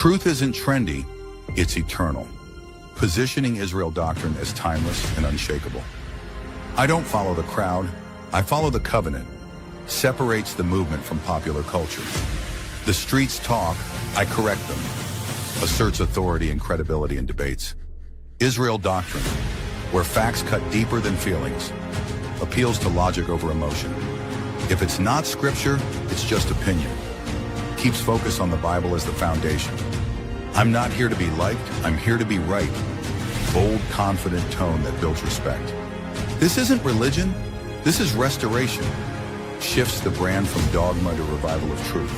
Truth isn't trendy, it's eternal, positioning Israel doctrine as timeless and unshakable. I don't follow the crowd, I follow the covenant. Separates the movement from popular culture. The streets talk, I correct them. Asserts authority and credibility in debates. Israel doctrine, where facts cut deeper than feelings. Appeals to logic over emotion. If it's not scripture, it's just opinion. Keeps focus on the Bible as the foundation. I'm not here to be liked, I'm here to be right. Bold, confident tone that builds respect. This isn't religion, this is restoration. Shifts the brand from dogma to revival of truth.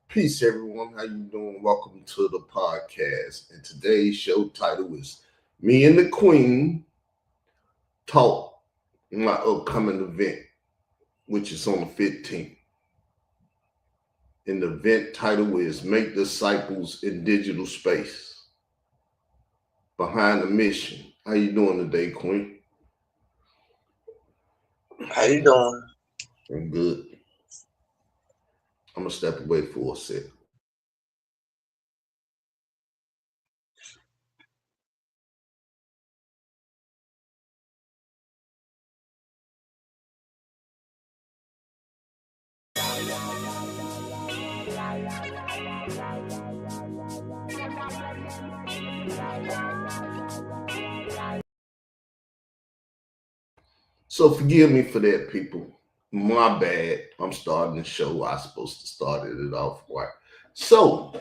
Peace, everyone. How you doing? Welcome to the podcast. And today's show title is Me and the Queen Talk in my upcoming event, which is on the 15th. And the event title is Make Disciples in Digital Space. Behind the Mission. How you doing today, Queen? How you doing? I'm good. I'm gonna step away for a sec. So forgive me for that, people. My bad. I'm starting the show. I was supposed to start it off right. So,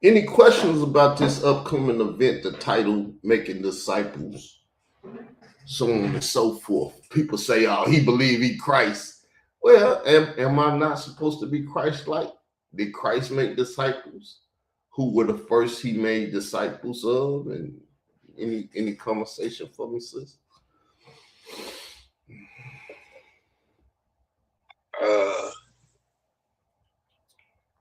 any questions about this upcoming event, the title, Making Disciples, so on and so forth? People say, oh, he believed he Christ. Well, am I not supposed to be Christ-like? Did Christ make disciples? Who were the first he made disciples of? And any conversation for me, sis?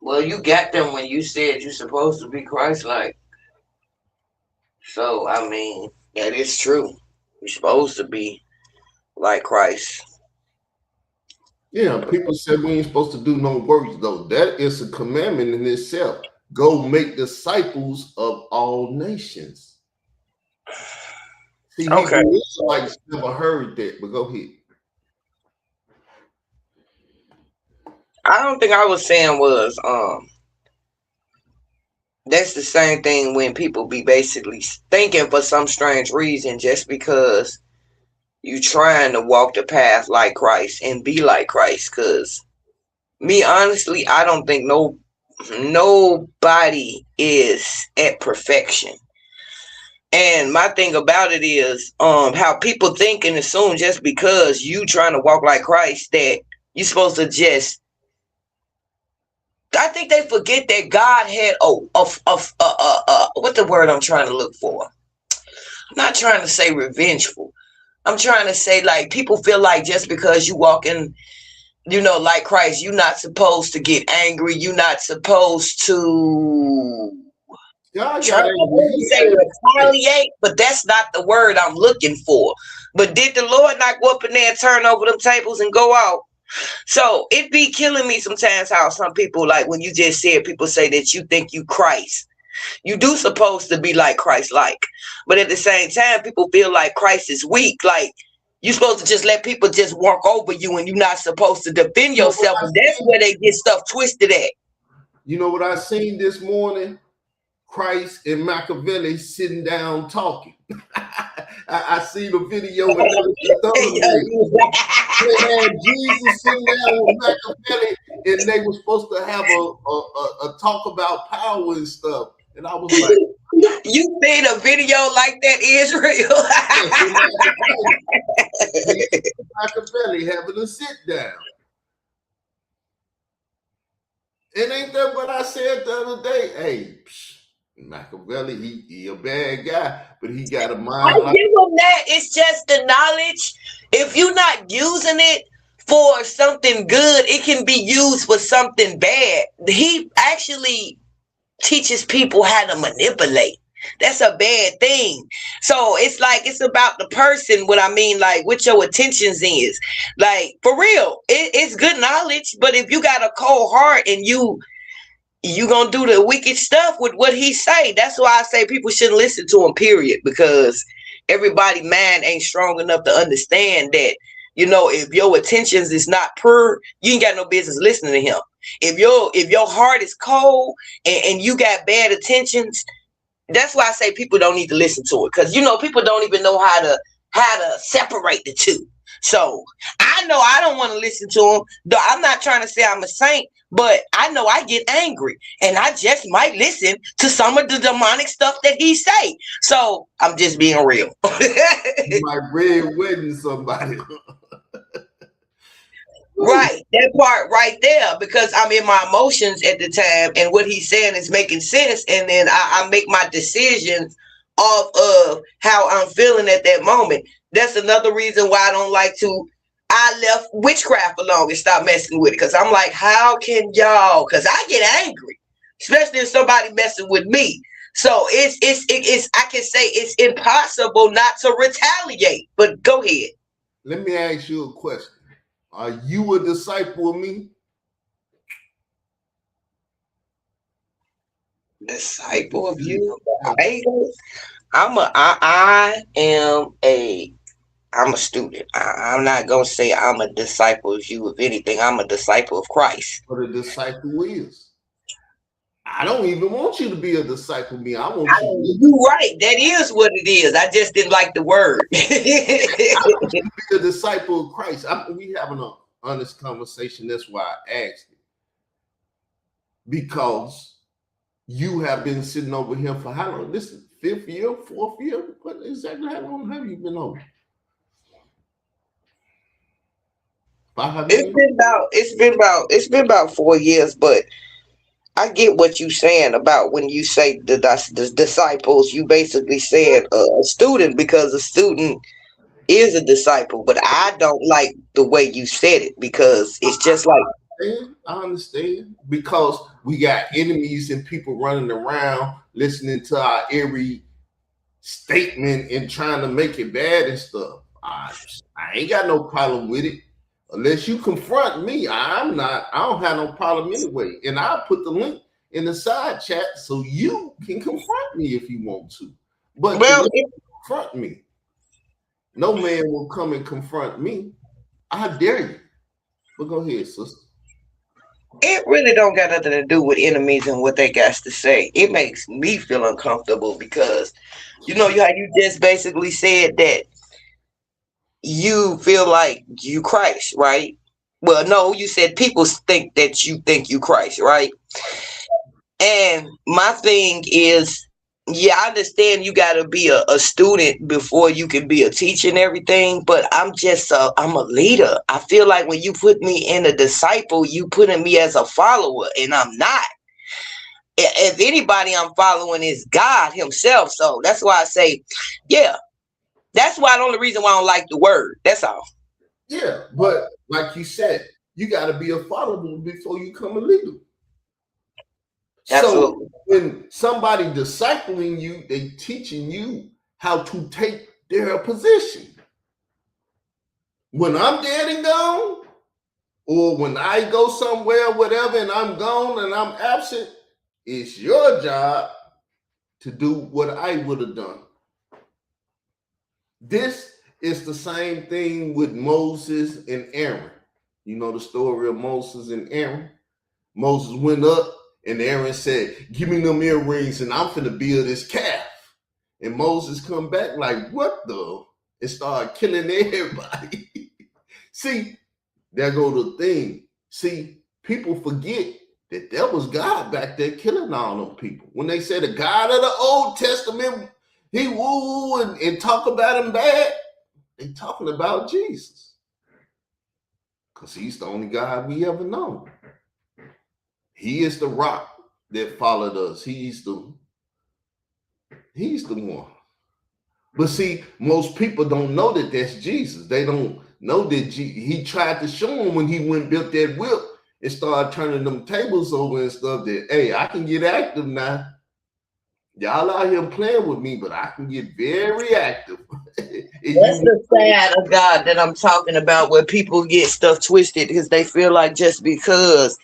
Well, you got them when you said you're supposed to be Christ-like. So, I mean, that is true. You're supposed to be like Christ. Yeah, people said we ain't supposed to do no works, though. That is a commandment in itself. Go make disciples of all nations. See, okay. Israelites never heard that, but go ahead. I don't think I was saying was that's the same thing when people be basically thinking for some strange reason just because you trying to walk the path like Christ and be like Christ. Because me, honestly, I don't think nobody is at perfection. And my thing about it is how people think and assume just because you trying to walk like Christ that you're supposed to just. I think they forget that God had what's the word I'm trying to look for? I'm not trying to say revengeful. I'm trying to say like people feel like just because you walk in, like Christ, you're not supposed to get angry. You're not supposed to say retaliate, but that's not the word I'm looking for. But did the Lord not go up in there and turn over them tables and go out? So it be killing me sometimes how some people, like when you just said, people say that you think you Christ. You do supposed to be like Christ-like. But at the same time, people feel like Christ is weak. Like you're supposed to just let people just walk over you and you're not supposed to defend yourself. And that's where they get stuff twisted at. You know what I seen this morning? Christ and Machiavelli sitting down talking. I see the video. They had Jesus sitting down with Machiavelli, and they were supposed to have a talk about power and stuff. And I was like, you seen a video like that, Israel? Machiavelli having a sit down. And ain't that what I said the other day? Hey, Machiavelli, he a bad guy, but he got a mind. I give him that. It's just the knowledge. If you're not using it for something good, it can be used for something bad. He actually teaches people how to manipulate. That's a bad thing. So it's like, it's about the person, what I mean, like what your intentions is. Like, for real, it's good knowledge, but if you got a cold heart and you you gonna do the wicked stuff with what he say. That's why I say people shouldn't listen to him, period, because everybody mind ain't strong enough to understand that, if your intentions is not pure, you ain't got no business listening to him. If your heart is cold and you got bad intentions, that's why I say people don't need to listen to it, because people don't even know how to separate the two. So I know I don't want to listen to him. Though I'm not trying to say I'm a saint, but I know I get angry, and I just might listen to some of the demonic stuff that he say. So I'm just being real. My red wedding somebody. Right, that part right there, because I'm in my emotions at the time, and what he's saying is making sense, and then I make my decisions off of how I'm feeling at that moment. That's another reason why I don't like to. I left witchcraft alone and stopped messing with it, because I'm like, how can y'all? Because I get angry, especially if somebody messing with me. So it's I can say it's impossible not to retaliate. But go ahead. Let me ask you a question. Are you a disciple of me? Disciple of you? I'm a student. I'm not gonna say I'm a disciple of you. If anything, I'm a disciple of Christ. What a disciple is. I don't even want you to be a disciple of me. I want you. You're right. That is what it is. I just didn't like the word. I want you to be a disciple of Christ. We having an honest conversation. That's why I asked it. Because you have been sitting over here for how long? This is 5th year, 4th year? What exactly how long have you been over? It's been about 4 years, but I get what you're saying about when you say the disciples. You basically said a student, because a student is a disciple, but I don't like the way you said it, because it's just like, I understand, because we got enemies and people running around listening to our every statement and trying to make it bad and stuff. I ain't got no problem with it. Unless you confront me, I don't have no problem anyway. And I'll put the link in the side chat so you can confront me if you want to. But confront me. No man will come and confront me. I dare you. But go ahead, sister. It really don't got nothing to do with enemies and what they got to say. It makes me feel uncomfortable, because how you just basically said that you feel like you Christ, right? Well, no, you said people think that you think you Christ, right? And my thing is, I understand you got to be a student before you can be a teacher and everything, but I'm a leader. I feel like when you put me in a disciple, you putting me as a follower, and I'm not. If anybody I'm following is God himself. So that's why I say, that's why the only reason why I don't like the word. That's all. Yeah, but like you said, you got to be a follower before you come a leader. Absolutely. So when somebody discipling you, they teaching you how to take their position. When I'm dead and gone, or when I go somewhere, whatever, and I'm gone and I'm absent, it's your job to do what I would have done. This is the same thing with Moses and Aaron. You know the story of Moses and Aaron? Moses went up and Aaron said, give me them earrings and I'm finna build this calf. And Moses come back like, what the? And start killing everybody. See, there go the thing. See, people forget that there was God back there killing all them people. When they say the God of the Old Testament, he woo and talk about him bad, they talking about Jesus. Because he's the only God we ever known. He is the rock that followed us. He's the one. But see, most people don't know that that's Jesus. They don't know that he tried to show them when he went and built that whip and started turning them tables over and stuff that, hey, I can get active now. Y'all out here playing with me, but I can get very active. That's the side of God that I'm talking about, where people get stuff twisted because they feel like just because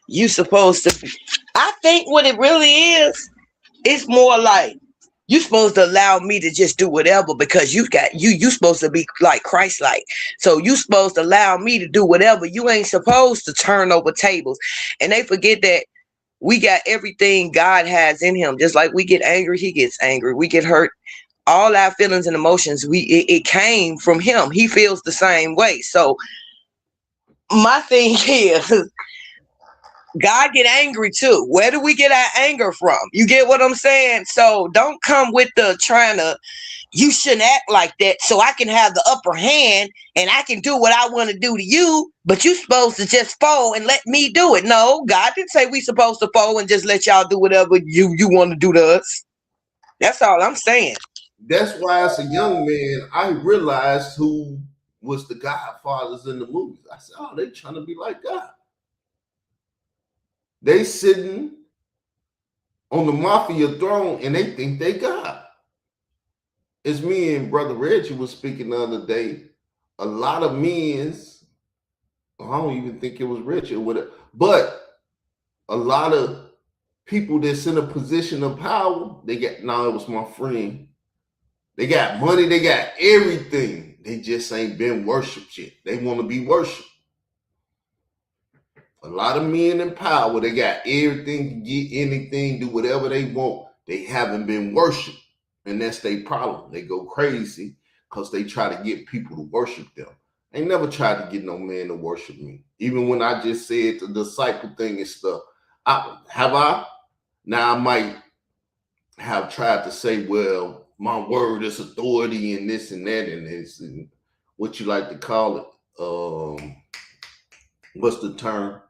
you supposed to be. I think what it really is, it's more like you supposed to allow me to just do whatever because you supposed to be like Christ-like. So you supposed to allow me to do whatever. You ain't supposed to turn over tables. And they forget that we got everything God has in him. Just like we get angry, he gets angry. We get hurt. All our feelings and emotions, it came from him. He feels the same way. So my thing is, God get angry too. Where do we get our anger from? You get what I'm saying? So don't come with the trying to, you shouldn't act like that so I can have the upper hand and I can do what I want to do to you, but you supposed to just fold and let me do it. No, God didn't say we supposed to fold and just let y'all do whatever you want to do to us. That's all I'm saying. That's why, as a young man, I realized who was the Godfathers in the movies. I said, "Oh, they trying to be like God. They sitting on the mafia throne and they think they God." It's me and Brother Reggie was speaking the other day. A lot of men's, I don't even think it was Reggie or whatever, but a lot of people that's in a position of power, they got, now it was my friend. They got money, they got everything. They just ain't been worshiped yet. They want to be worshiped. A lot of men in power, they got everything, can get anything, do whatever they want. They haven't been worshiped. And that's their problem. They go crazy because they try to get people to worship them. I ain't never tried to get no man to worship me. Even when I just said the disciple thing and stuff. Now I might have tried to say, well, my word is authority and this and that and this and what you like to call it. What's the term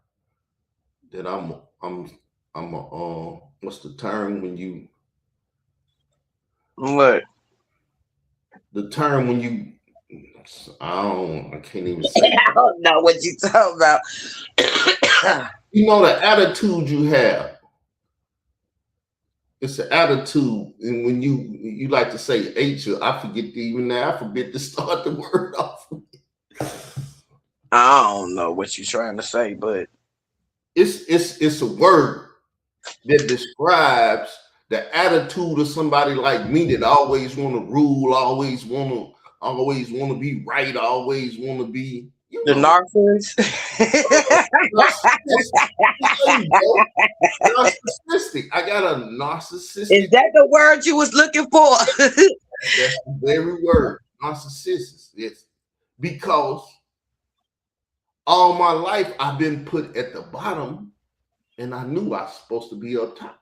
that what's the term when you What? The term when you I can't even say I don't know what you talking about. You know the attitude you have. It's an attitude, and when you like to say H, I forget to start the word off. I don't know what you're trying to say, but it's a word that describes the attitude of somebody like me that always want to rule, always want to be right, always want to be the narcissist. Narcissistic. I got a narcissistic. Is that the word you was looking for? That's the very word, narcissist. Yes, because all my life I've been put at the bottom, and I knew I was supposed to be up top.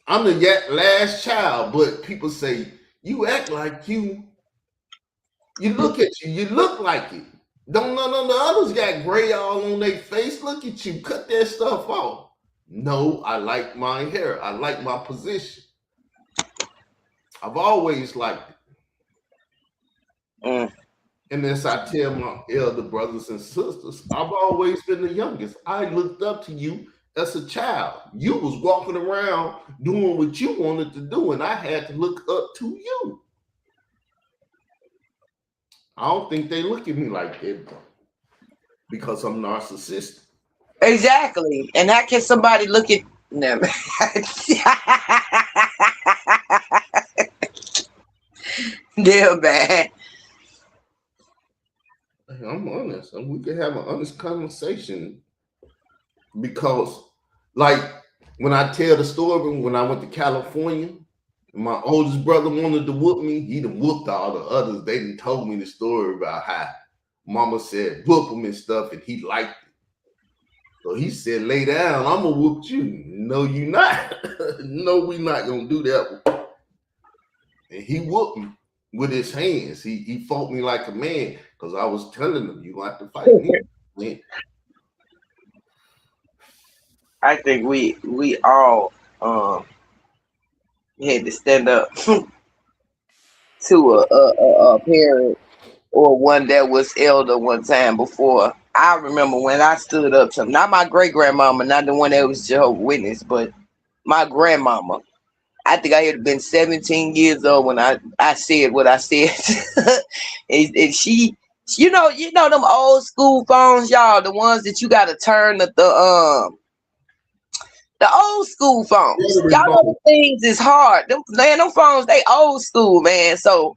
I'm the last child, but people say you act like you look at you look like it. Don't none of the others got gray all on their face. Look at you, cut that stuff off. No, I like my hair. I like my position. I've always liked it. And as I tell my elder brothers and sisters, I've always been the youngest. I looked up to you as a child. You was walking around doing what you wanted to do, and I had to look up to you. I don't think they look at me like that because I'm narcissistic. Exactly. And how can somebody look at them? Damn bad. I'm honest. We can have an honest conversation because, like, when I tell the story when I went to California, my oldest brother wanted to whoop me. He done whooped all the others. They done told me the story about how mama said whoop him and stuff, and he liked it. So he said, lay down, I'm gonna whoop you. No, you not. No, we not gonna do that. And he whooped me with his hands. He fought me like a man because I was telling him, you have to fight me. I think we all had to stand up to a parent or one that was elder one time before. I remember when I stood up to, not my great grandmama, not the one that was Jehovah's Witness, but my grandmama. I think I had been 17 years old when I said what I said. And she You know them old school phones, y'all, the ones that you gotta turn the old school phones. Rotary Y'all know phone. the things is hard. Them phones, they old school, man. So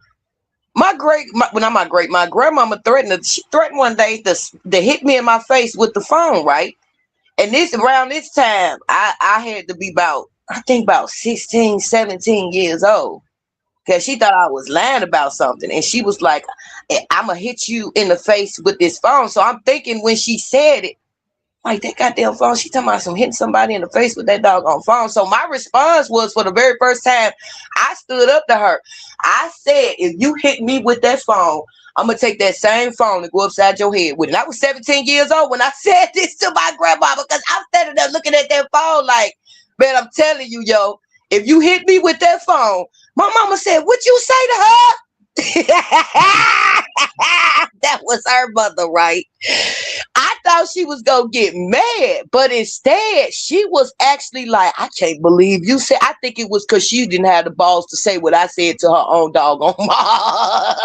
my grandmama she threatened one day to hit me in my face with the phone, right? And around this time, I had to be about 16, 17 years old. Because she thought I was lying about something. And she was like, I'm going to hit you in the face with this phone. So I'm thinking when she said it, like that goddamn phone, she talking about some hitting somebody in the face with that doggone phone. So my response was, for the very first time, I stood up to her. I said, if you hit me with that phone, I'm going to take that same phone and go upside your head with it. And I was 17 years old when I said this to my grandma, because I'm standing there looking at that phone like, man, I'm telling you, yo, if you hit me with that phone, my mama said, what you say to her? That was her mother, right? I thought she was gonna get mad, but instead she was actually like, I can't believe you said. I think it was because she didn't have the balls to say what I said to her own doggone mom.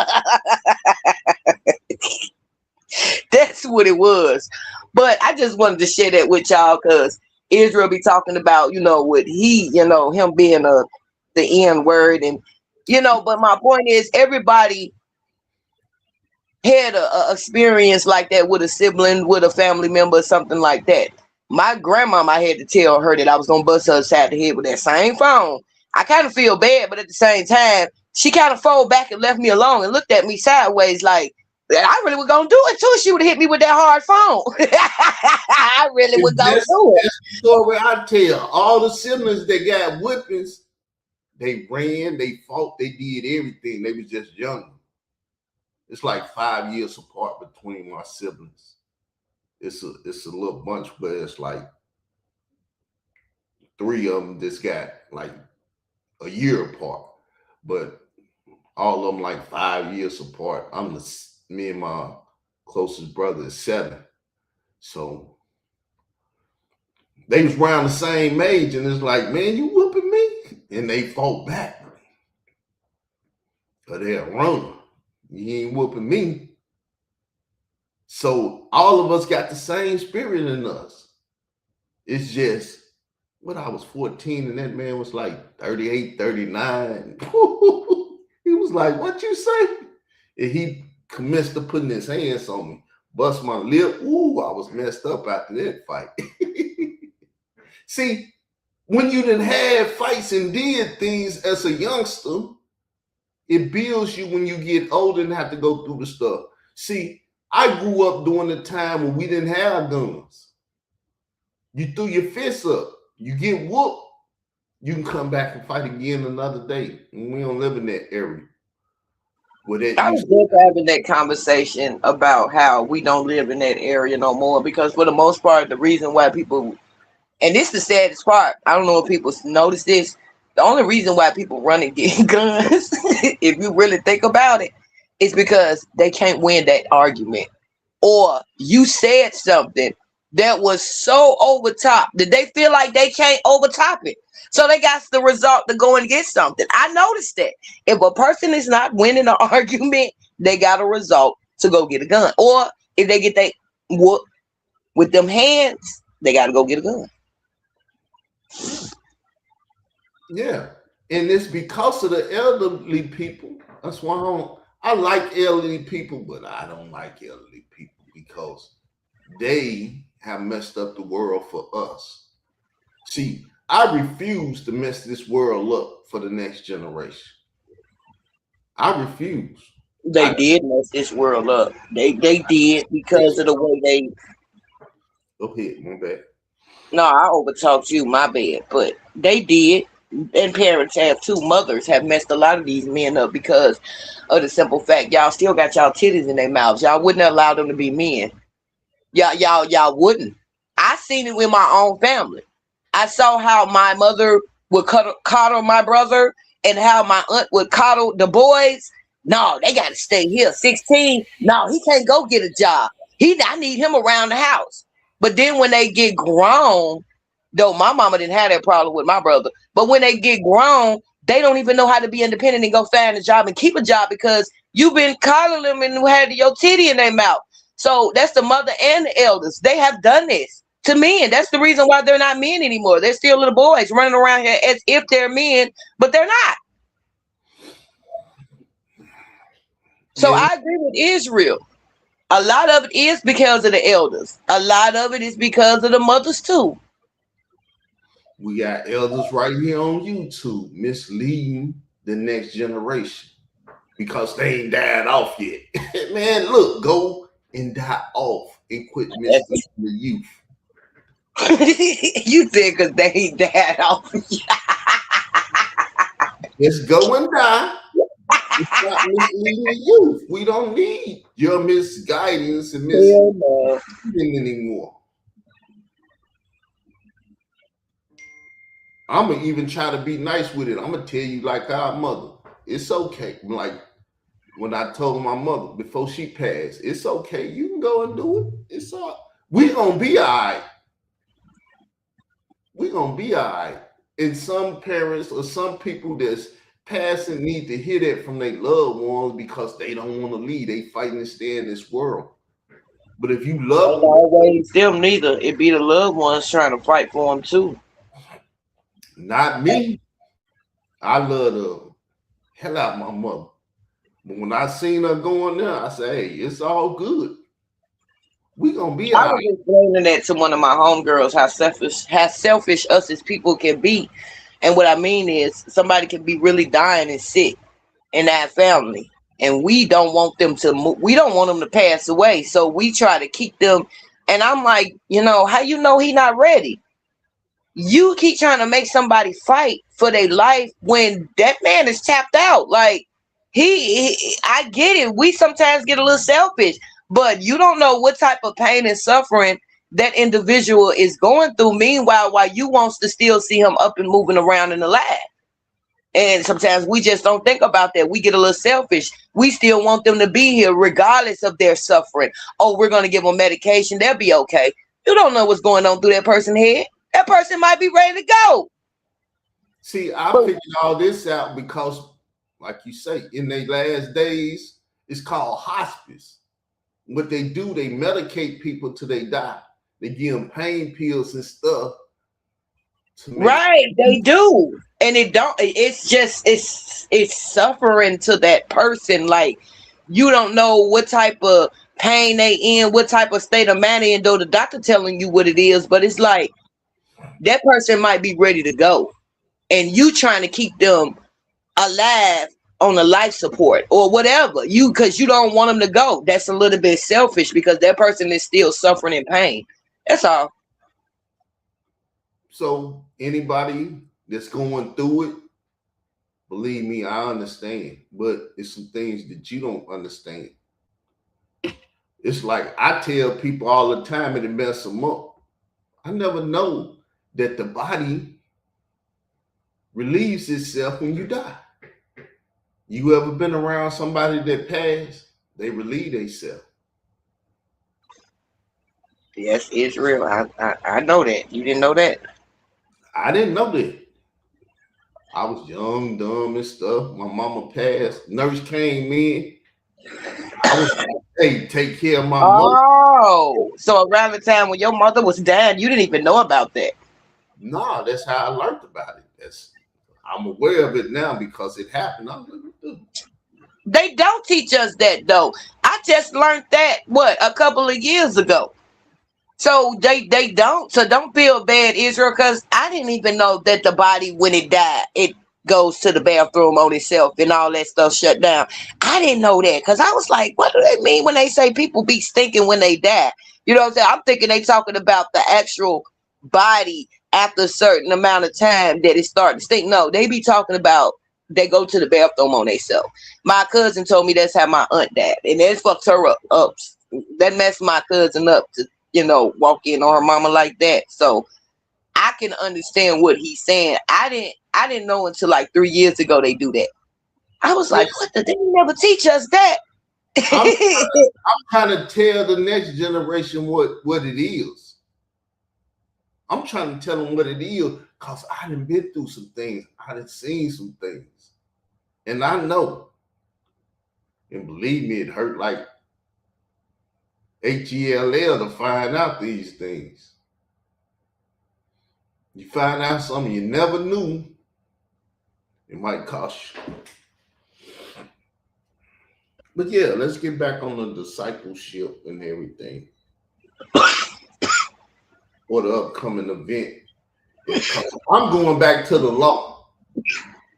That's what it was. But I just wanted to share that with y'all, because Israel be talking about, what him being the N word, and but my point is, everybody had a experience like that with a sibling, with a family member, something like that. My grandmama, I had to tell her that I was gonna bust her upside the head with that same phone. I kind of feel bad, but at the same time, she kind of folded back and left me alone and looked at me sideways like, I really was gonna do it too. She would have hit me with that hard phone. I really was gonna do it. That's the story I tell. All the siblings that got whippings, they ran, they fought, they did everything. They was just young. It's like 5 years apart between my siblings. It's a little bunch, but it's like 3 of them just got like a year apart. But all of them like 5 years apart. Me and my closest brother is 7. So they was around the same age, and it's like, man, you whooping me? And they fought back. But they're runner. You ain't whooping me. So all of us got the same spirit in us. It's just, when I was 14 and that man was like 38, 39. He was like, what you say? And he commenced to putting his hands on me, bust my lip. Ooh, I was messed up after that fight. See, when you done had fights and did things as a youngster, it builds you when you get older and have to go through the stuff. See, I grew up during the time when we didn't have guns. You threw your fists up, you get whooped, you can come back and fight again another day. And we don't live in that area. I was just having that conversation about how we don't live in that area no more, because for the most part, the reason why people, and this is the saddest part, I don't know if people notice this, the only reason why people run and get guns, if you really think about it, is because they can't win that argument. Or you said something that was so over top that they feel like they can't overtop it. So they got the result to go and get something. I noticed that. If a person is not winning an argument, they got a result to go get a gun. Or if they get they whoop with them hands, they got to go get a gun. Yeah. And it's because of the elderly people. That's why I like elderly people, but I don't like elderly people because they have messed up the world for us. See, I refuse to mess this world up for the next generation. I refuse. They did mess this world up. They did, because of the way they. Go ahead, my bad. No, I overtalked you, my bad. But they did. And parents have too. Mothers have messed a lot of these men up because of the simple fact y'all still got y'all titties in their mouths. Y'all wouldn't allow them to be men. Y'all wouldn't. I seen it with my own family. I saw how my mother would coddle my brother and how my aunt would coddle the boys. No, they got to stay here. 16. No, he can't go get a job. I need him around the house. But then when they get grown, though my mama didn't have that problem with my brother, but when they get grown, they don't even know how to be independent and go find a job and keep a job because You've been calling them and had your titty in their mouth. So that's the mother and the elders. They have done this to men. That's the reason why they're not men anymore. They're still little boys running around here as if they're men, but they're not. So Yeah. I agree with Israel. A lot of it is because of the elders. A lot of it is because of the mothers too. We got elders right here on YouTube misleading the next generation because they ain't died off yet. Man, look, go and die off and quit misleading the youth. You said because they ain't died off. Just go and die. It's not misleading the youth. We don't need your misguidance and misleading anymore. I'm gonna even try to be nice with it. I'm gonna tell you like our mother. It's okay. Like when I told my mother before she passed, it's okay. You can go and do it. It's all. We gonna be all right. We gonna be all right. And some parents or some people that's passing need to hear that from their loved ones because they don't want to leave. They fighting to stay in this world. But if you love them, always them neither. It be the loved ones trying to fight for them too. not me. I love the hell out my mother. But when I seen her going there, I said, hey, it's all good. We gonna be all I was right. explaining that to one of my homegirls how selfish us as people can be. And what I mean is somebody can be really dying and sick in that family. And we don't want them to move. We don't want them to pass away. So we try to keep them. And I'm like, how you know he not ready? You keep trying to make somebody fight for their life when that man is tapped out. Like I get it. We sometimes get a little selfish, but you don't know what type of pain and suffering that individual is going through. Meanwhile, while you wants to still see him up and moving around and alive. And sometimes we just don't think about that. We get a little selfish. We still want them to be here regardless of their suffering. Oh, we're going to give them medication. They'll be okay. You don't know what's going on through that person's head. That person might be ready to go. See, I figured all this out because, like you say, in their last days, it's called hospice. What they do, they medicate people till they die. They give them pain pills and stuff. Right, they do. And it's suffering to that person. Like, you don't know what type of pain they in, what type of state of mind, and though the doctor telling you what it is, but it's like that person might be ready to go. And you trying to keep them alive on a life support or whatever. Because you don't want them to go. That's a little bit selfish because that person is still suffering in pain. That's all. So anybody that's going through it, believe me, I understand. But it's some things that you don't understand. It's like I tell people all the time and it mess them up. I never know that the body relieves itself when you die. You ever been around somebody that passed? They relieve themselves. Yes, it's real. I know that. You didn't know that? I didn't know that. I was young, dumb, and stuff. My mama passed. Nurse came in. I was like, hey, take care of my mother. Oh, so around the time when your mother was dying, you didn't even know about that. No, that's how I learned about it. I'm aware of it now because it happened. They don't teach us that though. I just learned that a couple of years ago. So they don't. So don't feel bad, Israel, because I didn't even know that the body, when it died, it goes to the bathroom on itself and all that stuff shut down. I didn't know that because I was like, what do they mean when they say people be stinking when they die? You know what I'm saying? I'm thinking they talking about the actual body after a certain amount of time that it started to stink. No, they be talking about they go to the bathroom on themselves. My cousin told me that's how my aunt died, and that fucked her up. That messed my cousin up to walk in on her mama like that. So I can understand what he's saying. I didn't know until like 3 years ago they do that. I was like, what the? They never teach us that. I'm trying to tell the next generation what it is. I'm trying to tell them what it is because I done been through some things. I done seen some things. And I know. And believe me, it hurt like HELL to find out these things. You find out something you never knew, it might cost you. But yeah, let's get back on the discipleship and everything. Or the upcoming event. I'm going back to the law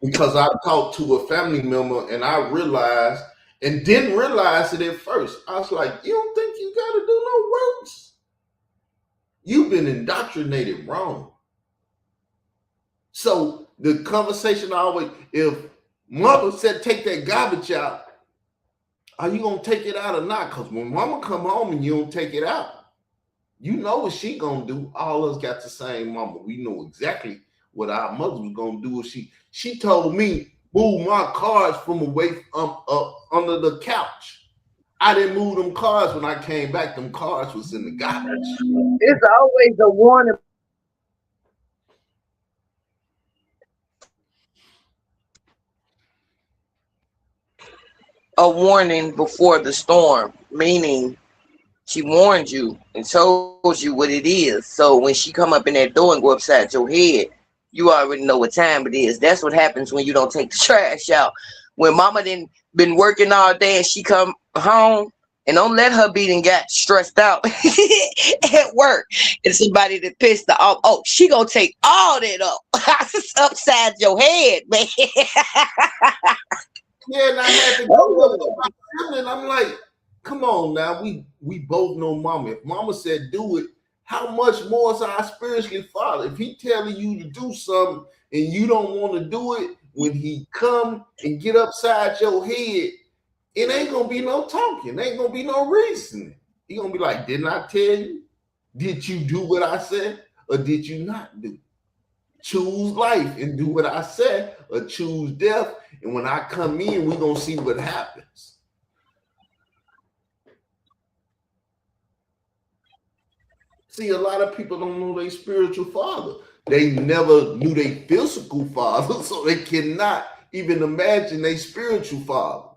because I talked to a family member and I realized and didn't realize it at first. I was like, you don't think you got to do no works? You've been indoctrinated wrong. So the conversation always, if mother said take that garbage out, are you gonna take it out or not? Because when mama come home and you don't take it out, you know what she gonna do. All of us got the same mama. We know exactly what our mother was gonna do. If she told me move my cards from away under the couch. I didn't move them cards when I came back. Them cards was in the garbage. It's always a warning. A warning before the storm, meaning she warned you and told you what it is. So when she come up in that door and go upside your head, you already know what time it is. That's what happens when you don't take the trash out. When mama didn't been working all day and she come home, and don't let her be and got stressed out at work. And somebody that pissed her off. Oh, she gonna take all that up upside your head, man. Yeah, and I had to go with my family, and I'm like, come on now, we both know mama. If mama said do it, how much more is our spiritually father? If he telling you to do something and you don't want to do it, when he come and get upside your head, it ain't gonna be no talking. There ain't gonna be no reasoning. He gonna be like, didn't I tell you? Did you do what I said or did you not do? Choose life and do what I said or choose death. And when I come in, we're gonna see what happens. See, a lot of people don't know their spiritual father. They never knew their physical father, so they cannot even imagine their spiritual father.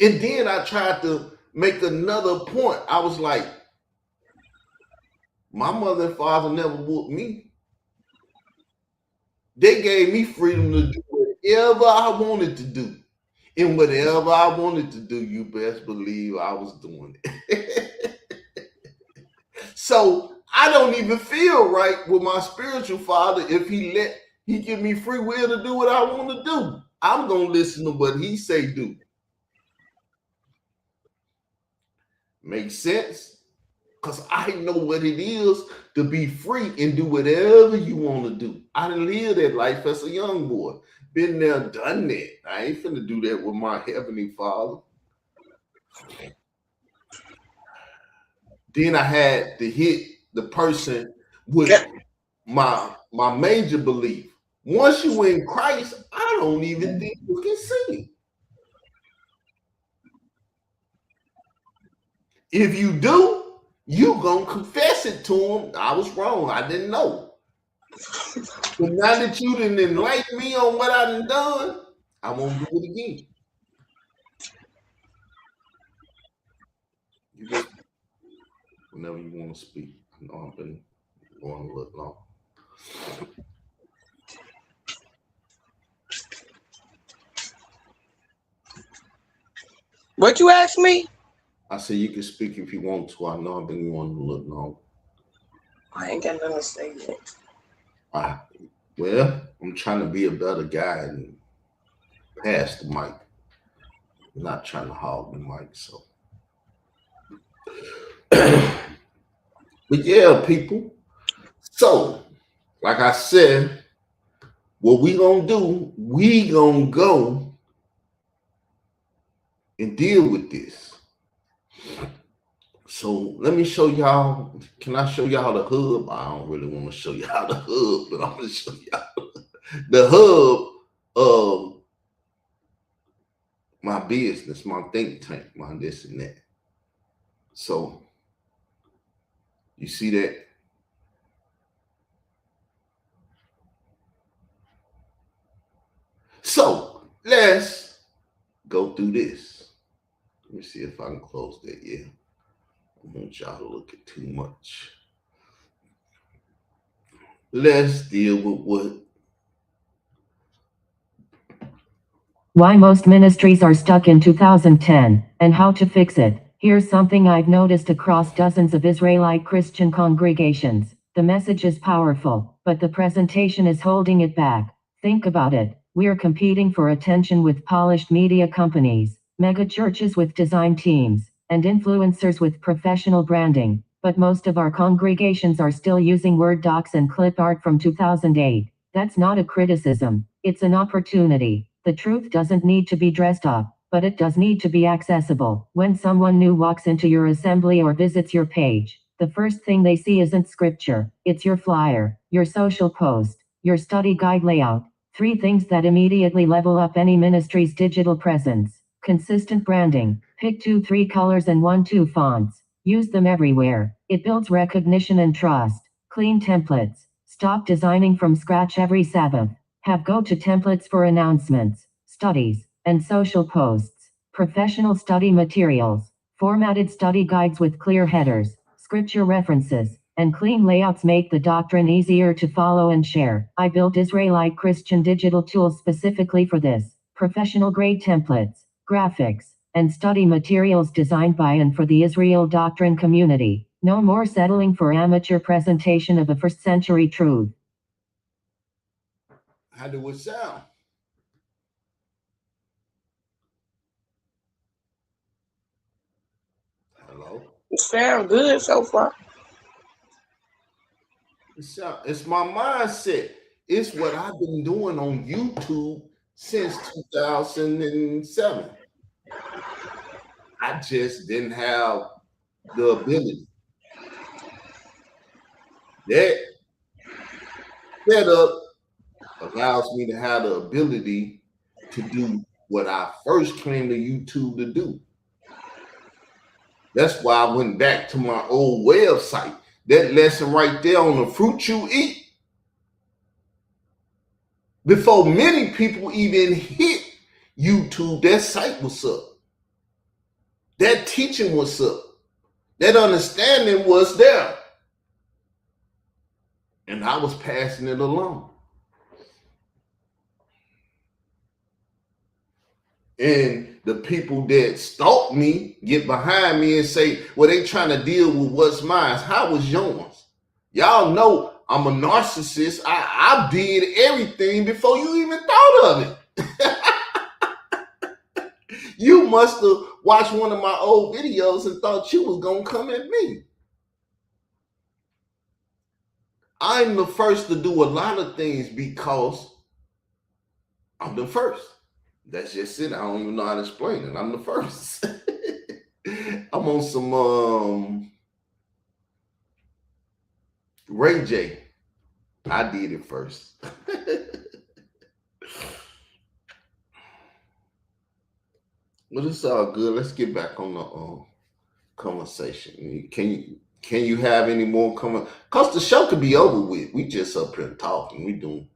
And then I tried to make another point. I was like, my mother and father never whooped me. They gave me freedom to do whatever I wanted to do. And whatever I wanted to do, you best believe I was doing it. So I don't even feel right with my spiritual father if he give me free will to do what I want to do. I'm gonna listen to what he say do. Makes sense? Because I know what it is to be free and do whatever you want to do. I done lived that life as a young boy. Been there, done that. I ain't finna do that with my heavenly father. Then I had to hit the person with my major belief. Once you in Christ, I don't even think you can sin. If you do, you gonna confess it to him. I was wrong. I didn't know. But now that you didn't enlighten me on what I done, I won't do it again. You just whenever you want to speak. I know I've been going a little long. What you asked me? I said you can speak if you want to. I know I've been going a little long. I ain't got nothing to say yet. Well, I'm trying to be a better guy and pass the mic. I'm not trying to hog the mic, so. But yeah, people. So, like I said, what we gonna do, we gonna go and deal with this. So let me show y'all. Can I show y'all the hub? I don't really want to show y'all the hub, but I'm gonna show y'all the hub of my business, my think tank, my this and that. So you see that? So let's go through this. Let me see if I can close that. Yeah. I don't want y'all to look at too much. Let's deal with why most ministries are stuck in 2010, and how to fix it. Here's something I've noticed across dozens of Israelite Christian congregations. The message is powerful, but the presentation is holding it back. Think about it. We're competing for attention with polished media companies, mega churches with design teams, and influencers with professional branding. But most of our congregations are still using Word docs and clip art from 2008. That's not a criticism, it's an opportunity. The truth doesn't need to be dressed up, but it does need to be accessible. When someone new walks into your assembly or visits your page, the first thing they see isn't scripture, it's your flyer, your social post, your study guide layout. 3 things that immediately level up any ministry's digital presence. Consistent branding. Pick 2-3 colors and 1-2 fonts. Use them everywhere. It builds recognition and trust. Clean templates. Stop designing from scratch every Sabbath. Have go-to templates for announcements, studies, and social posts. Professional study materials. Formatted study guides with clear headers, scripture references, and clean layouts make the doctrine easier to follow and share. I built Israelite Christian digital tools specifically for this. Professional-grade templates, graphics, and study materials designed by and for the Israel doctrine community. No more settling for amateur presentation of a first-century truth. how do it sound? Hello? It sounds good so far. It's my mindset. It's what I've been doing on YouTube since 2007. I just didn't have the ability. That setup allows me to have the ability to do what I first came to YouTube to do. That's why I went back to my old website. That lesson right there on the fruit you eat. Before many people even hit YouTube, that site was up. That teaching was up. That understanding was there. And I was passing it along. And the people that stalk me get behind me and say, well, they trying to deal with what's mine. How was yours? Y'all know I'm a narcissist. I did everything before you even thought of it. You must have watched one of my old videos and thought you was going to come at me. I'm the first to do a lot of things because I'm the first. That's just it. I don't even know how to explain it. I'm the first. I'm on some Ray J. I did it first. Well, it's all good. Let's get back on the conversation. Can you have any more comment? Cause the show could be over with. We just up here talking.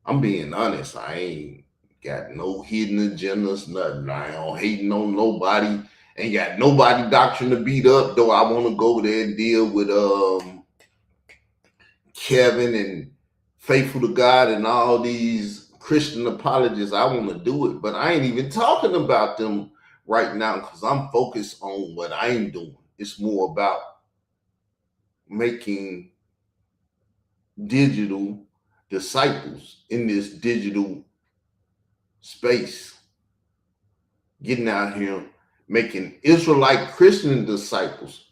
I'm being honest. I ain't got no hidden agendas, nothing. I ain't hating on nobody. Ain't got nobody doctrine to beat up, though I want to go there and deal with Kevin and Faithful to God and all these Christian apologists. I want to do it, but I ain't even talking about them right now because I'm focused on what I'm doing. It's more about making digital disciples in this digital space, getting out here making Israelite Christian disciples.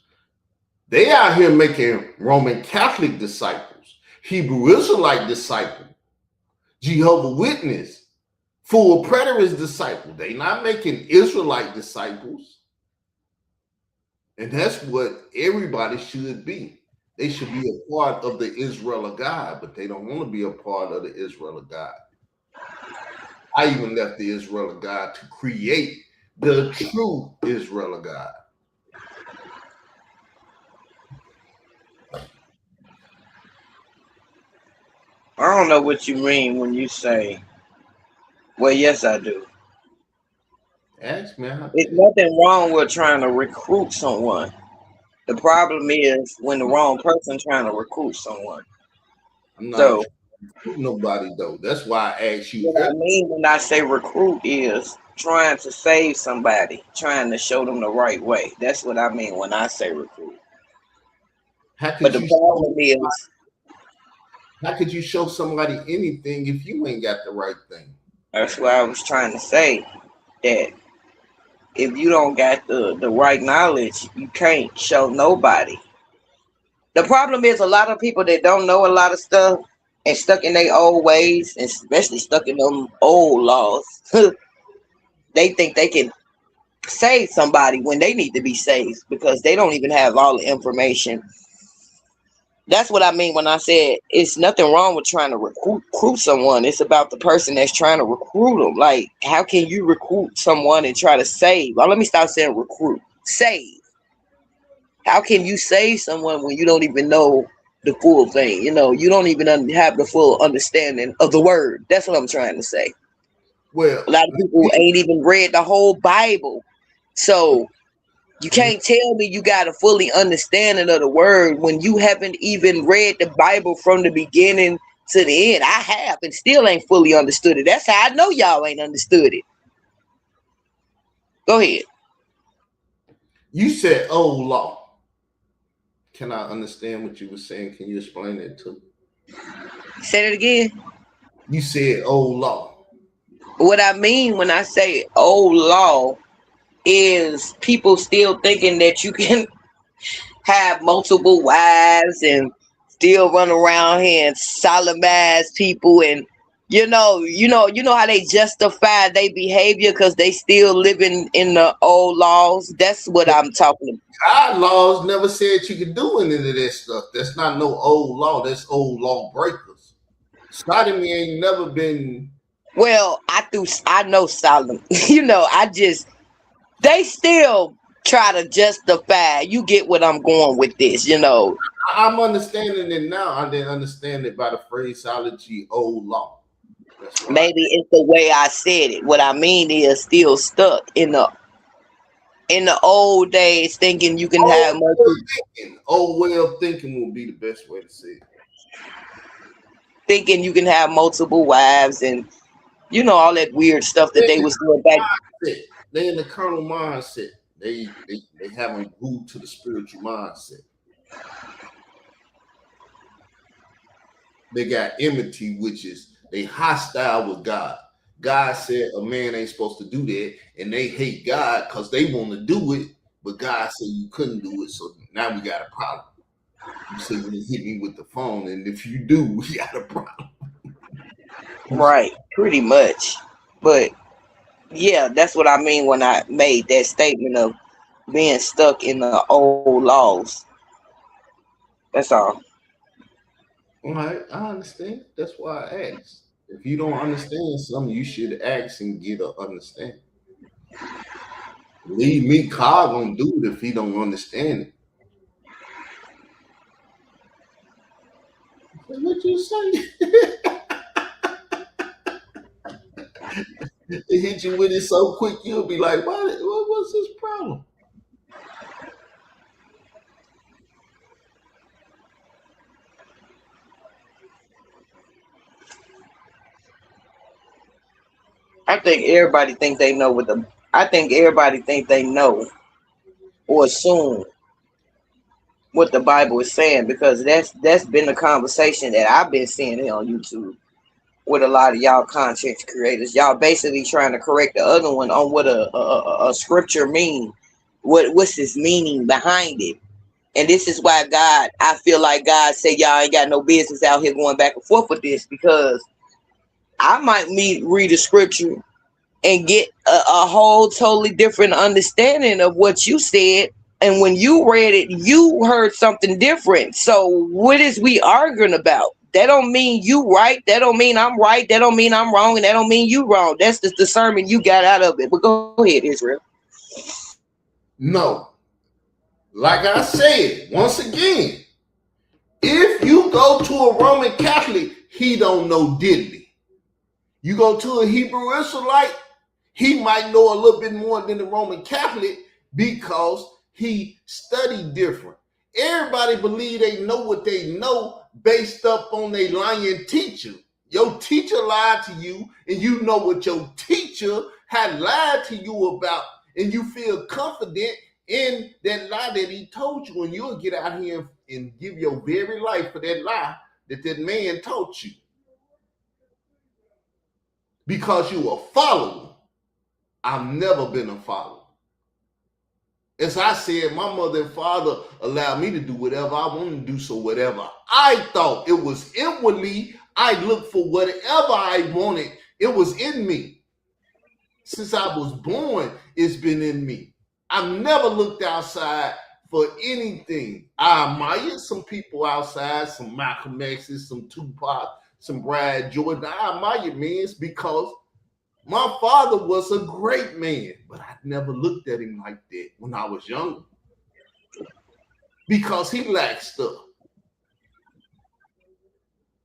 They out here making Roman Catholic disciples, Hebrew Israelite disciples, Jehovah Witness, full preterist disciples. They not making Israelite disciples. And that's what everybody should be. They should be a part of the Israel of God, but they don't want to be a part of the Israel of God. I even left the Israel of God to create the true Israel of God. I don't know what you mean when you say, well, yes, I do. Ask me. There's nothing wrong with trying to recruit someone. The problem is when the wrong person trying to recruit someone. I'm not So recruiting nobody though. That's why I asked you. what I mean when I say recruit is trying to save somebody, trying to show them the right way. That's what I mean when I say recruit. But the problem is, how could you show somebody anything if you ain't got the right thing? that's what I was trying to say, that if you don't got the right knowledge, you can't show nobody. The problem is a lot of people that don't know a lot of stuff and stuck in their old ways, and especially stuck in them old laws, they think they can save somebody when they need to be saved because they don't even have all the information. That's what I mean when I said it's nothing wrong with trying to recruit someone. It's about the person that's trying to recruit them. Like, how can you recruit someone and try to save? Well, let me stop saying recruit. Save. How can you save someone when you don't even know the full thing? You know, you don't even have the full understanding of the word. That's what I'm trying to say. Well, a lot of people ain't even read the whole Bible. So you can't tell me you got a fully understanding of the word when you haven't even read the Bible from the beginning to the end. I have and still ain't fully understood it. That's how I know y'all ain't understood it. Go ahead. You said old law. Can I understand what you were saying? Can you explain it to me? Say it again. You said old law. What I mean when I say old law is people still thinking that you can have multiple wives and still run around here and sodomize people, and you know how they justify their behavior because they still living in the old laws. That's what I'm talking about. Our laws never said you could do any of that stuff. That's not no old law. That's old law breakers. Sodomy ain't never been. Well, I know Solomon. They still try to justify. You get what I'm going with this, I'm understanding it now. I didn't understand it by the phraseology old law. Maybe it's the way I said it. What I mean is still stuck in the old days, thinking you can have multiple. Old way of thinking will be the best way to say it. Thinking you can have multiple wives and all that weird stuff that they was doing back. They in the carnal mindset. They haven't moved to the spiritual mindset. They got enmity, which is they hostile with God. God said a man ain't supposed to do that, and they hate God because they want to do it, but God said you couldn't do it. So now we got a problem. You say you hit me with the phone, and if you do, we got a problem. Right, pretty much. But yeah, that's what I mean when I made that statement of being stuck in the old laws. That's all. All right, I understand. That's why I asked. If you don't understand something, you should ask and get an understanding. Believe me, Carl won't do it if he don't understand it. What you say? They hit you with it so quick, you'll be like, what was his problem? I think everybody think they know or assume what the Bible is saying, because that's been the conversation that I've been seeing here on YouTube with a lot of y'all content creators. Y'all basically trying to correct the other one on what a scripture mean, what's its meaning behind it. And this is why I feel like God said y'all ain't got no business out here going back and forth with this, because I might read a scripture and get a whole totally different understanding of what you said. And when you read it, you heard something different. So what is we arguing about? That don't mean you right. That don't mean I'm right. That don't mean I'm wrong. And that don't mean you wrong. That's the discernment you got out of it. But go ahead, Israel. No. Like I said, once again, if you go to a Roman Catholic, he don't know diddly. You go to a Hebrew Israelite, He might know a little bit more than the Roman Catholic because he studied different. Everybody believe they know what they know based up on their lying teacher. Your teacher lied to you, and you know what your teacher had lied to you about, and you feel confident in that lie that he told you, and you'll get out here and give your very life for that lie that man taught you. Because you a follower. I've never been a follower. As I said, my mother and father allowed me to do whatever I wanted to do, so whatever I thought, it was inwardly, I looked for whatever I wanted. It was in me. Since I was born, it's been in me. I've never looked outside for anything. I admire some people outside, some Malcolm X's, some Tupac, some Brad Jordan. I admire men because my father was a great man, but I never looked at him like that when I was younger because he lacked stuff.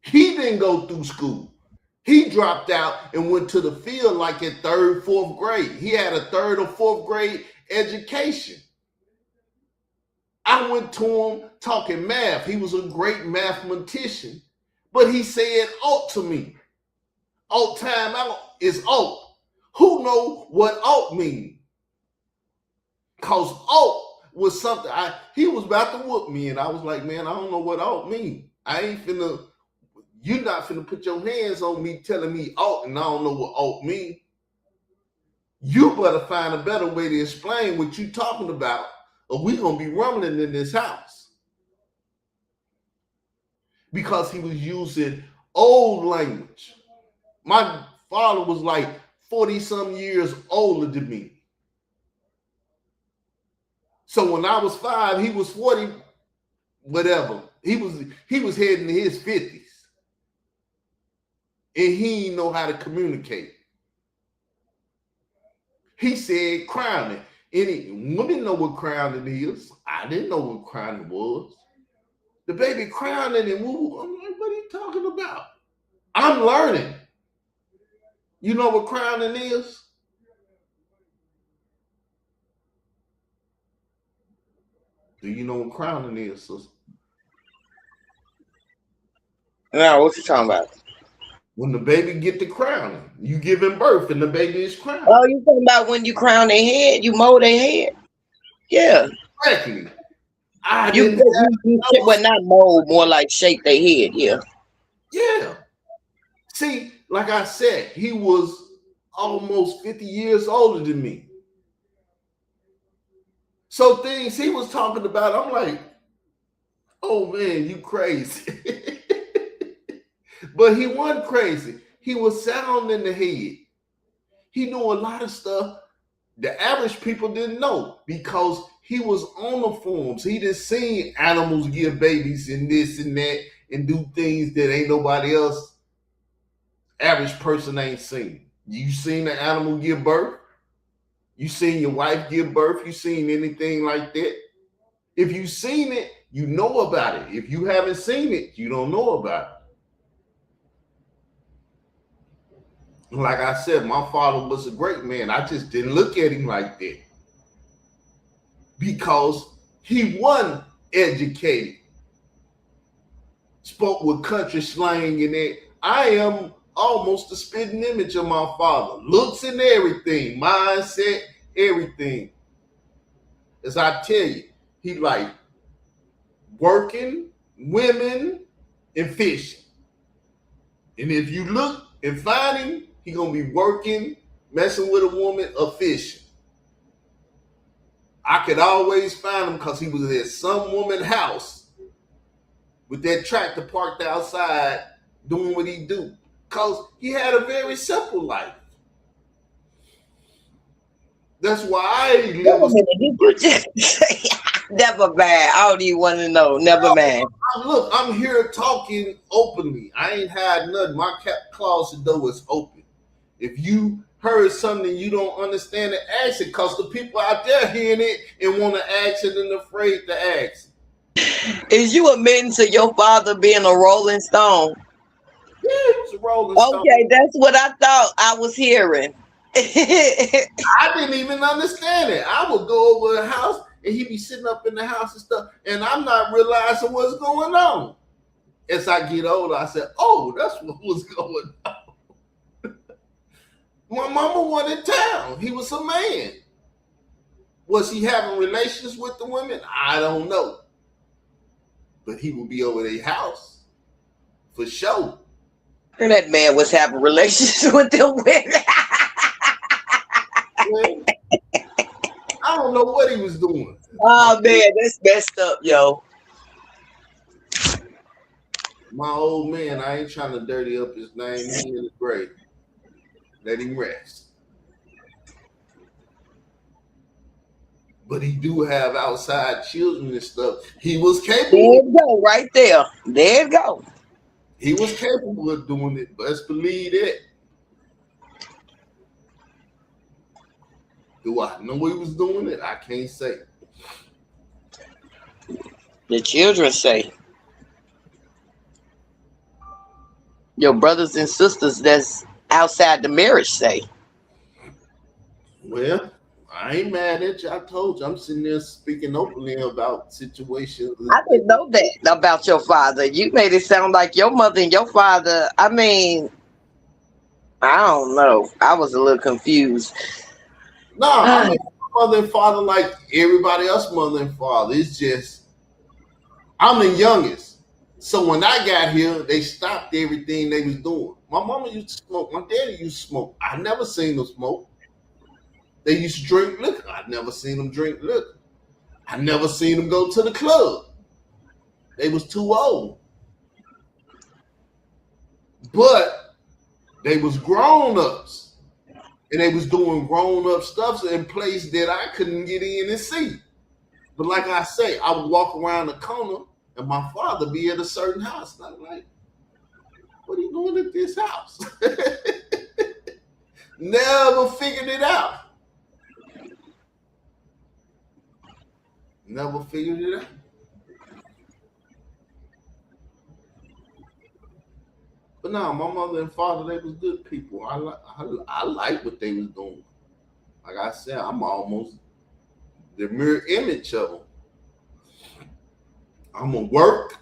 He didn't go through school. He dropped out and went to the field like in third, fourth grade. He had a third or fourth grade education. I went to him talking math. He was a great mathematician, but he said ought to me. Ought time out is ought. Who know what ought mean? Because ought was something, he was about to whoop me, and I was like, man, I don't know what ought mean. I ain't finna, you're not finna put your hands on me telling me ought, and I don't know what ought mean. You better find a better way to explain what you talking about, or we gonna be rumbling in this house. Because he was using old language. My father was like 40-some years older than me. So when I was 5, he was 40, whatever. He was heading to his 50s. And he didn't know how to communicate. He said crowning. Any women know what crowning is. I didn't know what crowning was. The baby crowning and woo. I'm like, what are you talking about? I'm learning. You know what crowning is? Do you know what crowning is, sister? No, what you talking about? When the baby get the crowning, you give him birth and the baby is crowned. Oh, you talking about when you crown their head, you mold their head? Yeah. Exactly. Well, not mold, more like shape their head, yeah. Yeah. See, like I said, he was almost 50 years older than me. So things he was talking about, I'm like, oh man, you crazy. But he wasn't crazy. He was sound in the head. He knew a lot of stuff the average people didn't know because he was on the forums. He didn't see animals give babies and this and that and do things that ain't nobody else, average person ain't seen. You seen an animal give birth? You seen your wife give birth? You seen anything like that? If you seen it, you know about it. If you haven't seen it, you don't know about it. Like I said, my father was a great man. I just didn't look at him like that because he wasn't educated. Spoke with country slang and that. I am almost a spitting image of my father. Looks and everything, mindset, everything. As I tell you, he like working, women, and fishing. And if you look and find him, he gonna be working, messing with a woman, or fishing. I could always find him because he was at some woman's house with that tractor parked outside doing what he do. Because he had a very simple life. That's why I live. Never mind. I don't even want to know. Never mind. Look, I'm here talking openly. I ain't had nothing. My closet door is open. If you heard something you don't understand it, ask it, because the people out there hearing it and want to ask it and afraid to ask it. Is you admitting to your father being a Rolling Stone? Yeah, he was a Rolling Stone. Okay, that's what I thought I was hearing. I didn't even understand it. I would go over the house and he'd be sitting up in the house and stuff, and I'm not realizing what's going on. As I get older, I said, "Oh, that's what was going on." My mama wasn't in town. He was a man. Was he having relations with the women? I don't know. But he would be over their house for sure. And that man was having relations with them women. Well, I don't know what he was doing. Oh man, that's messed up, yo. My old man, I ain't trying to dirty up his name. He in the grave. Let him rest. But he do have outside children and stuff. He was There capable. you go, right there. There you go. He was capable of doing it. Let's believe it. Do I know he was doing it? I can't say. The children say. Your brothers and sisters that's outside the marriage say. Well, I ain't mad at you. I told you I'm sitting there speaking openly about situations. I didn't know that about your father. You made it sound like your mother and your father. I mean, I don't know. I was a little confused. No, I mean mother and father like everybody else mother and father. It's just I'm the youngest. So when I got here, they stopped everything they was doing. My mama used to smoke. My daddy used to smoke. I never seen them smoke. They used to drink liquor. I never seen them drink liquor. I never seen them go to the club. They was too old. But they was grown-ups. And they was doing grown-up stuff in place that I couldn't get in and see. But like I say, I would walk around the corner and my father be at a certain house. And I'm like, what are you doing at this house? Never figured it out. Never figured it out. But no, my mother and father, they was good people. I like what they was doing. Like I said, I'm almost the mirror image of them. I'm gonna work,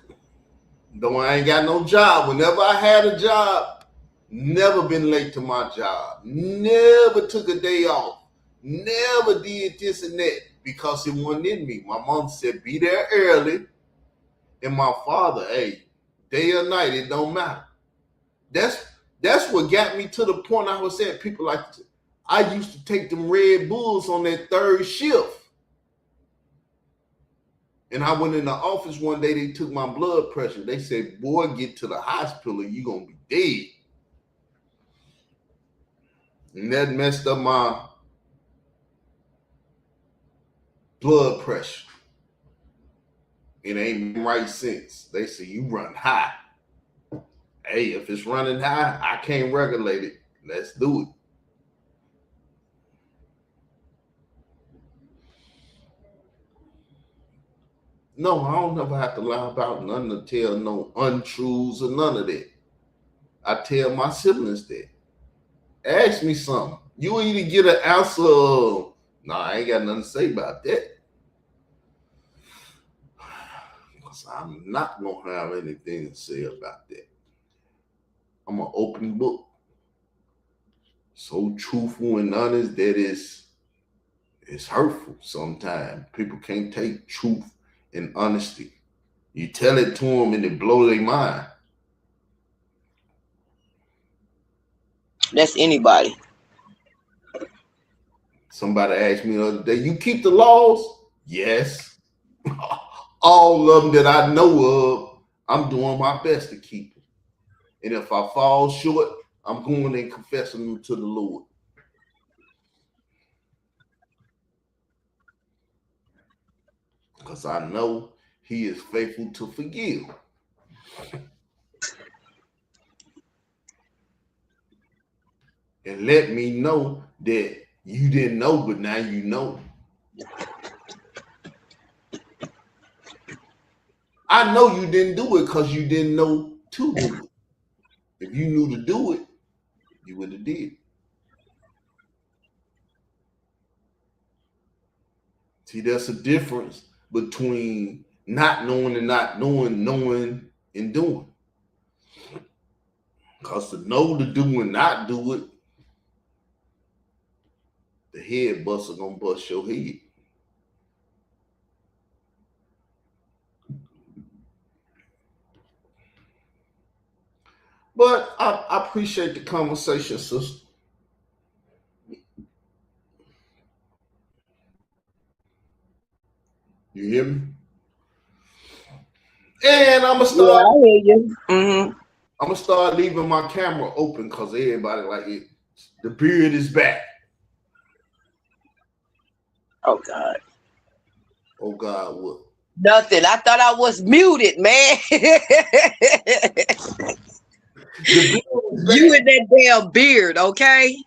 though I ain't got no job. Whenever I had a job, never been late to my job. Never took a day off. Never did this and that because it wasn't in me. My mom said, be there early. And my father, hey, day or night, it don't matter. That's what got me to the point I was saying. People like, I used to take them Red Bulls on that third shift. And I went in the office one day, they took my blood pressure. They said, boy, get to the hospital, you're going to be dead. And that messed up my blood pressure. It ain't been right since. They say, you run high. Hey, if it's running high, I can't regulate it. Let's do it. No, I don't ever have to lie about nothing to tell no untruths or none of that. I tell my siblings that. Ask me something. You either get an answer or, no, I ain't got nothing to say about that. Because I'm not going to have anything to say about that. I'm an open book. So truthful and honest that it's hurtful sometimes. People can't take truth and honesty. You tell it to them and it blow their mind. That's anybody. Somebody asked me the other day, you keep the laws? Yes. All of them that I know of, I'm doing my best to keep them. And if I fall short, I'm going and confessing them to the Lord. Because I know he is faithful to forgive. And let me know that you didn't know, but now you know. I know you didn't do it because you didn't know to do it. If you knew to do it, you would have did. See, there's a difference between not knowing and not knowing, knowing and doing. Because to know to do and not do it, the head buster gonna bust your head. But I appreciate the conversation, sister. You hear me? And I'm gonna start. Yeah, I hear you. Mm-hmm. I'm gonna start leaving my camera open because everybody like it. The beard is back. Oh God. Oh God, what? Nothing. I thought I was muted, man. You and that damn beard, okay?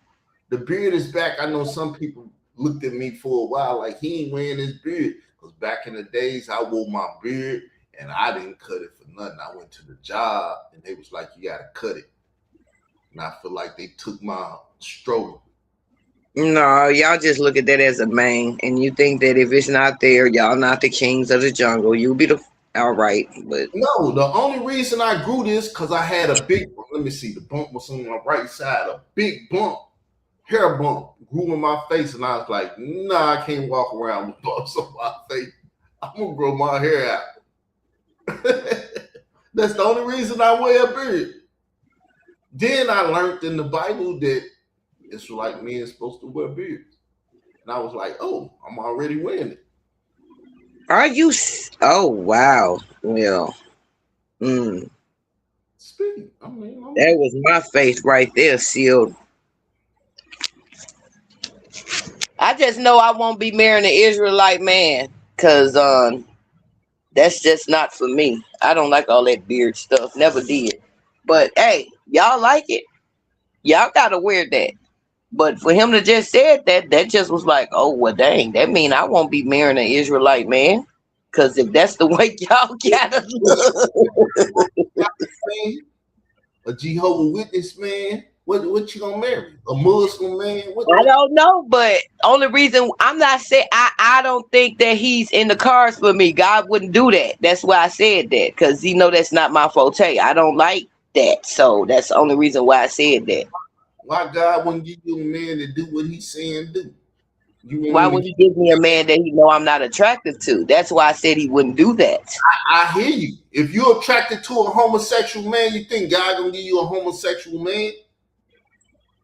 The beard is back. I know some people looked at me for a while like he ain't wearing his beard. Because back in the days, I wore my beard and I didn't cut it for nothing. I went to the job and they was like, you gotta cut it. And I feel like they took my stroke. No, y'all just look at that as a man, and you think that if it's not there, y'all not the kings of the jungle. You'll be the all right, but no, the only reason I grew this because I had a big. Let me see, the bump was on my right side. A big bump, hair bump, grew in my face, and I was like, nah, I can't walk around with bumps on my face. I'm gonna grow my hair out. That's the only reason I wear a beard. Then I learned in the Bible that it's like men supposed to wear beards. And I was like, oh, I'm already wearing it. are you? Oh wow, well, Speak. I mean, that was my faith right there, sealed. I just know I won't be marrying an Israelite man, cause that's just not for me. I don't like all that beard stuff. Never did. But hey, y'all like it. Y'all gotta wear that. But for him to just said that, that just was like, oh well, dang. That mean I won't be marrying an Israelite man, because if that's the way y'all gotta look, a Jehovah's Witness man. What you gonna marry? A Muslim man? I don't know. But only reason I'm not saying I don't think that he's in the cards for me. God wouldn't do that. That's why I said that, because that's not my forte. I don't like that. So that's the only reason why I said that. Why God wouldn't give you a man to do what he's saying do? Why would he give me a man that he know I'm not attractive to? That's why I said he wouldn't do that. I hear you. If you're attracted to a homosexual man, you think God gonna give you a homosexual man?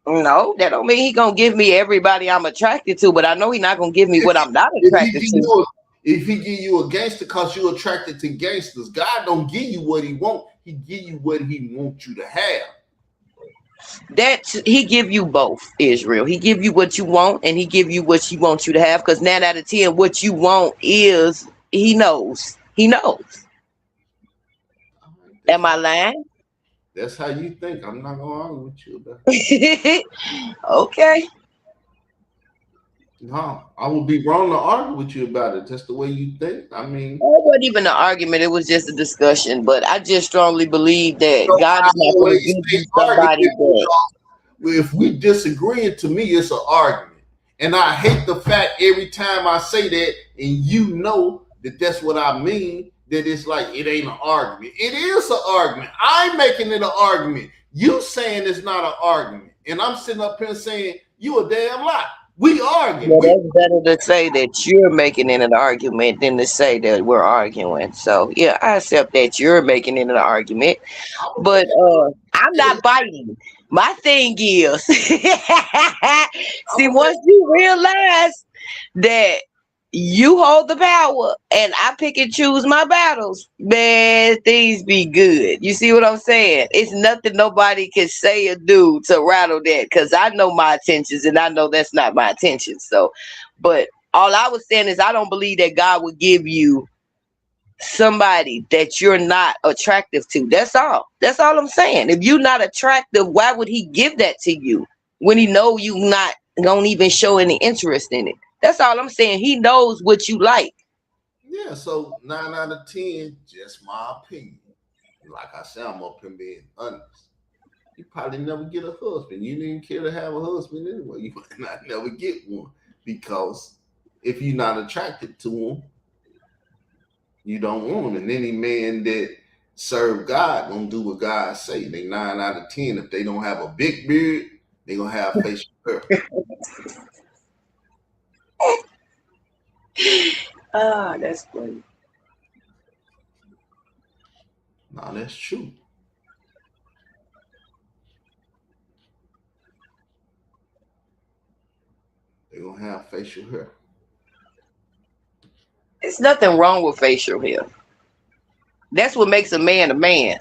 No, that don't mean he gonna give me everybody I'm attracted to, but I know he's not gonna give me what I'm not attracted to. If he give you a gangster because you're attracted to gangsters, God don't give you what he want. He give you what he wants you to have. That he give you both, Israel. He give you what you want, and he give you what he wants you to have. Because 9 out of 10, what you want is he knows. He knows. Am I lying? That's how you think. I'm not gonna argue with you about it. Okay. No, I would be wrong to argue with you about it. That's the way you think. I mean, it wasn't even an argument. It was just a discussion. But I just strongly believe that God is not going to give you somebody that. If we disagree, to me, it's an argument. And I hate the fact every time I say that, and you know that that's what I mean, that it's like it ain't an argument. It is an argument. I'm making it an argument. You saying it's not an argument. And I'm sitting up here saying you a damn lie. We argue. Well, that's better to say that you're making it an argument than to say that we're arguing. So yeah, I accept that you're making it an argument, but I'm not biting. My thing is, see, once you realize that you hold the power and I pick and choose my battles, man, things be good. You see what I'm saying? It's nothing nobody can say or do to rattle that, because I know my intentions and I know that's not my intentions. So, but all I was saying is I don't believe that God would give you somebody that you're not attractive to. That's all. That's all I'm saying. If you're not attractive, why would he give that to you when he know you not gonna even show any interest in it? That's all I'm saying. He knows what you like. Yeah, so 9 out of 10, just my opinion. Like I said, I'm up here being honest. You probably never get a husband. You didn't care to have a husband anyway. You might not never get one because if you're not attracted to them, you don't want them. And any man that serve God gonna do what God say. They 9 out of 10. If they don't have a big beard, they gonna have facial hair. Ah, that's funny. No, that's true. They gonna have facial hair. There's nothing wrong with facial hair. That's what makes a man a man.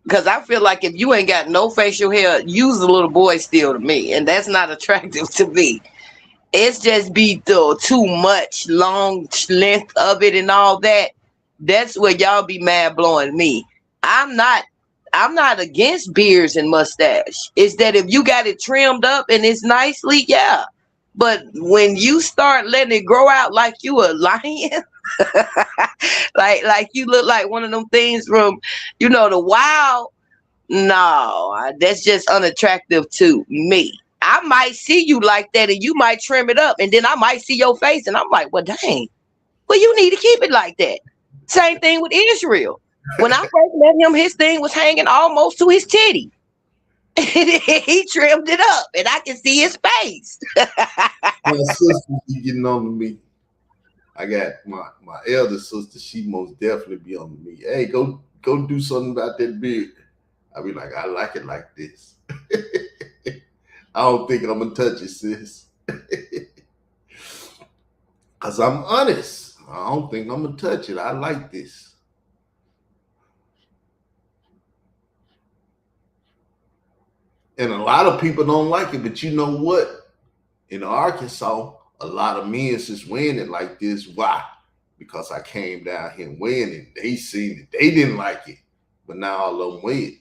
Because I feel like if you ain't got no facial hair, you's a little boy still to me. And that's not attractive to me. It's just be the too much long length of it and all that. That's where y'all be mad blowing me. I'm not against beards and mustache. It's that if you got it trimmed up and it's nicely, yeah. But when you start letting it grow out like you a lion, like you look like one of them things from, the Wild. No, that's just unattractive to me. I might see you like that and you might trim it up and then I might see your face and I'm like, well, dang, well, you need to keep it like that. Same thing with Israel. When I first met him, his thing was hanging almost to his titty. He trimmed it up and I can see his face. My sister be getting on to me. I got my elder sister, she most definitely be on me. Hey, go do something about that beard. I be like, I like it like this. I don't think I'm gonna touch it, sis. Cause I'm honest. I don't think I'm gonna touch it. I like this. And a lot of people don't like it, but you know what? In Arkansas, a lot of men is wearing it like this. Why? Because I came down here wearing it. They seen it. They didn't like it. But now all of them wear it.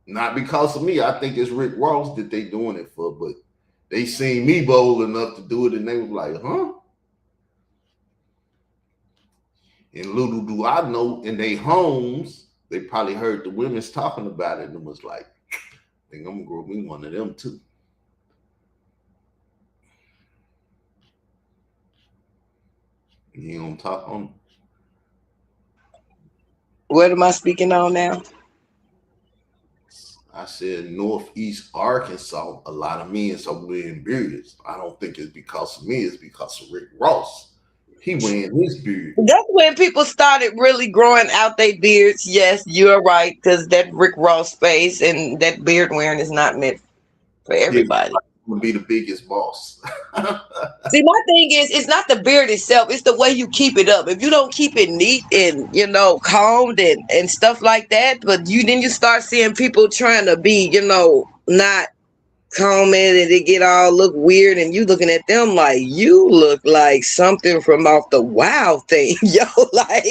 Not because of me. I think it's Rick Ross that they doing it for, but they seen me bold enough to do it and they was like, huh? And little do I know, in their homes, they probably heard the women's talking about it and was like, I think I'm gonna grow me one of them too. You don't talk on. What am I speaking on now? I said Northeast Arkansas, a lot of men are wearing beards. I don't think it's because of me, it's because of Rick Ross. He wearing his beard. That's when people started really growing out their beards. Yes, you're right, because that Rick Ross face and that beard wearing is not meant for everybody. Would be the biggest boss. See, my thing is, it's not the beard itself, it's the way you keep it up. If you don't keep it neat and combed and stuff like that, but then you start seeing people trying to be, not combing and they get all look weird and you looking at them like you look like something from off the Wild thing. Yo, like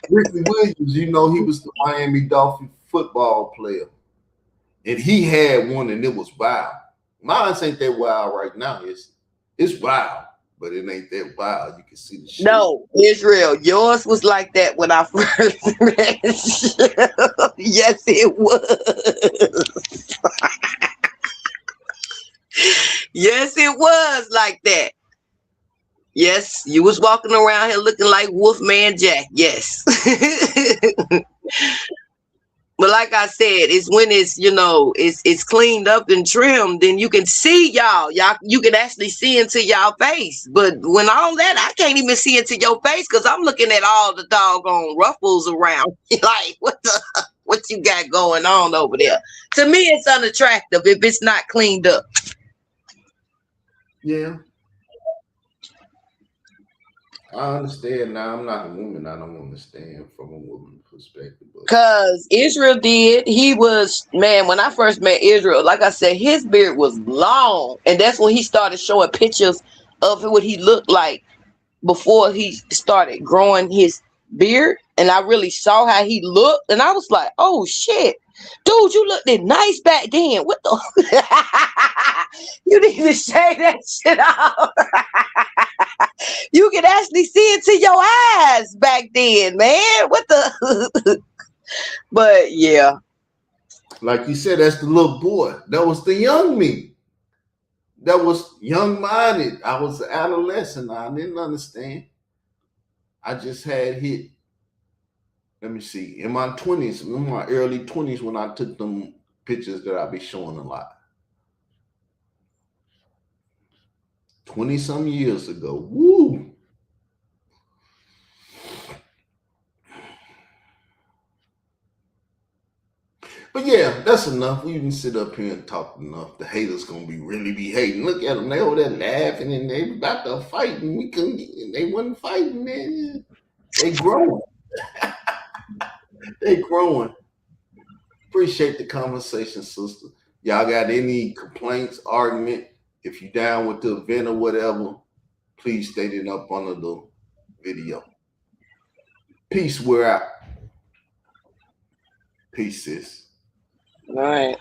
Ricky Williams, he was the Miami Dolphin football player. And he had one and it was wild. Mine ain't that wild right now. It's wild, but it ain't that wild. You can see the shit. No, Israel, yours was like that when I first met you. Yes, it was. Yes, it was like that. Yes, you was walking around here looking like Wolfman Jack. Yes. But like I said, it's when it's cleaned up and trimmed, then you can see y'all. You can actually see into y'all face. But when all that, I can't even see into your face because I'm looking at all the doggone ruffles around. Like, what you got going on over there? To me, it's unattractive if it's not cleaned up. Yeah. I understand now. I'm not a woman. I don't understand from a woman's perspective. Because Israel did. He was, man, when I first met Israel, like I said, his beard was long. And that's when he started showing pictures of what he looked like before he started growing his beard. And I really saw how he looked. And I was like, oh, shit. Dude, you looked nice back then. What the? You need to shave that shit off. You can actually see into your eyes back then, man. What the? But yeah. Like you said, that's the little boy. That was the young me. that was young-minded. I was an adolescent. I didn't understand. I just had hit, let me see, in my 20s, in my early 20s when I took them pictures that I be showing a lot. 20-some years ago. Woo! But yeah, that's enough. We can sit up here and talk enough. The haters gonna really be hating. Look at them. They over there laughing and they about to fight and we couldn't get, and they wasn't fighting, man. They growing. They growing. Appreciate the conversation, sister. Y'all got any complaints, argument? If you down with the event or whatever, please state it up under the video. Peace, we're out. Peace, sis. All right.